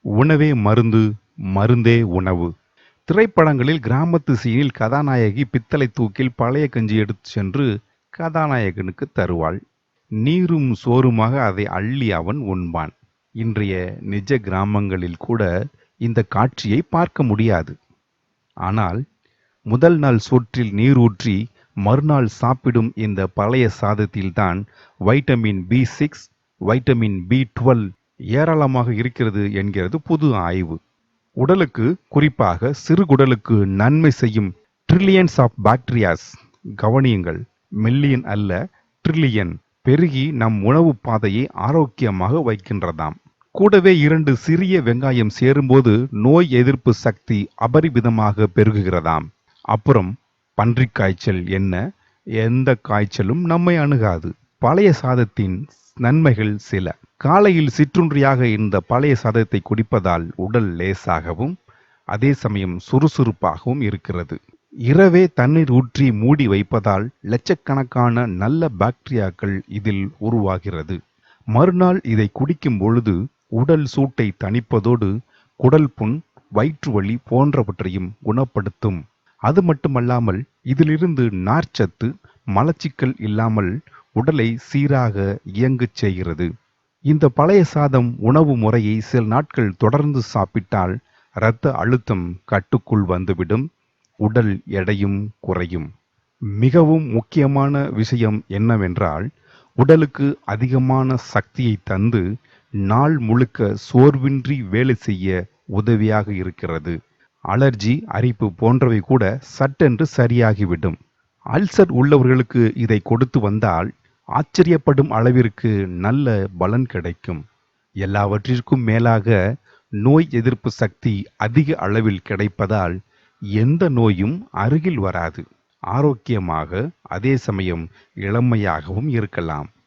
உணவே மருந்து, மருந்தே உணவு. திரைப்படங்களில் கிராமத்து சீனில் கதாநாயகி பித்தளை தூக்கில் பழைய கஞ்சி எடுத்துச் சென்று கதாநாயகனுக்கு தருவாள். நீரும் சோறுமாக அதை அள்ளி அவன் உண்பான். இன்றைய நிஜ கிராமங்களில் கூட இந்த காட்சியை பார்க்க முடியாது. ஆனால் முதல் நாள் சோற்றில் நீர் ஊற்றி மறுநாள் சாப்பிடும் இந்த பழைய சாதத்தில்தான் வைட்டமின் B6, வைட்டமின் B12 ஏராளமாக இருக்கிறது என்கிறது புது ஆய்வு. உடலுக்கு, குறிப்பாக சிறுகுடலுக்கு நன்மை செய்யும் ட்ரில்லியன்ஸ் ஆஃப் பாக்டீரியாஸ், கவனியுங்கள், மில்லியன் அல்ல ட்ரில்லியன், பெருகி நம் உணவு பாதையை ஆரோக்கியமாக வைக்கின்றதாம். கூடவே 2 சிறிய வெங்காயம் சேரும்போது நோய் எதிர்ப்பு சக்தி அபரிமிதமாக பெருகுகிறதாம். அப்புறம் பன்றிக் காய்ச்சல் என்ன, எந்த காய்ச்சலும் நம்மை அணுகாது. பழைய சாதத்தின் நன்மைகள் சில. காலையில் சிற்றுண்டியாக இந்த பழைய சாதத்தை குடிப்பதால் உடல் லேசாகவும் அதே சமயம் சுறுசுறுப்பாகவும் இருக்கிறது. இரவே தண்ணீர் ஊற்றி மூடி வைப்பதால் லட்சக்கணக்கான நல்ல பாக்டீரியாக்கள் இதில் உருவாகிறது. மறுநாள் இதை குடிக்கும் பொழுது உடல் சூட்டை தணிப்பதோடு குடல் புண், வயிற்று வலி போன்றவற்றையும் குணப்படுத்தும். அது மட்டுமல்லாமல் இதிலிருந்து நார்ச்சத்து, மலச்சிக்கல் இல்லாமல் உடலை சீராக இயங்கச் செய்கிறது. இந்த பழைய சாதம் உணவு முறையை சில நாட்கள் தொடர்ந்து சாப்பிட்டால் இரத்த அழுத்தம் கட்டுக்குள் வந்துவிடும், உடல் எடையும் குறையும். மிகவும் முக்கியமான விஷயம் என்னவென்றால், உடலுக்கு அதிகமான சக்தியை தந்து நாள் முழுக்க சோர்வின்றி வேலை செய்ய உதவியாக இருக்கிறது. அலர்ஜி, அரிப்பு போன்றவை கூட சட்டென்று சரியாகிவிடும். அல்சர் உள்ளவர்களுக்கு இதை கொடுத்து வந்தால் ஆச்சரியப்படும் அளவிற்கு நல்ல பலன் கிடைக்கும். எல்லாவற்றிற்கும் மேலாக நோய் எதிர்ப்பு சக்தி அதிக அளவில் கிடைப்பதால் எந்த நோயும் அருகில் வராது. ஆரோக்கியமாக அதே சமயம் இளமையாகவும் இருக்கலாம்.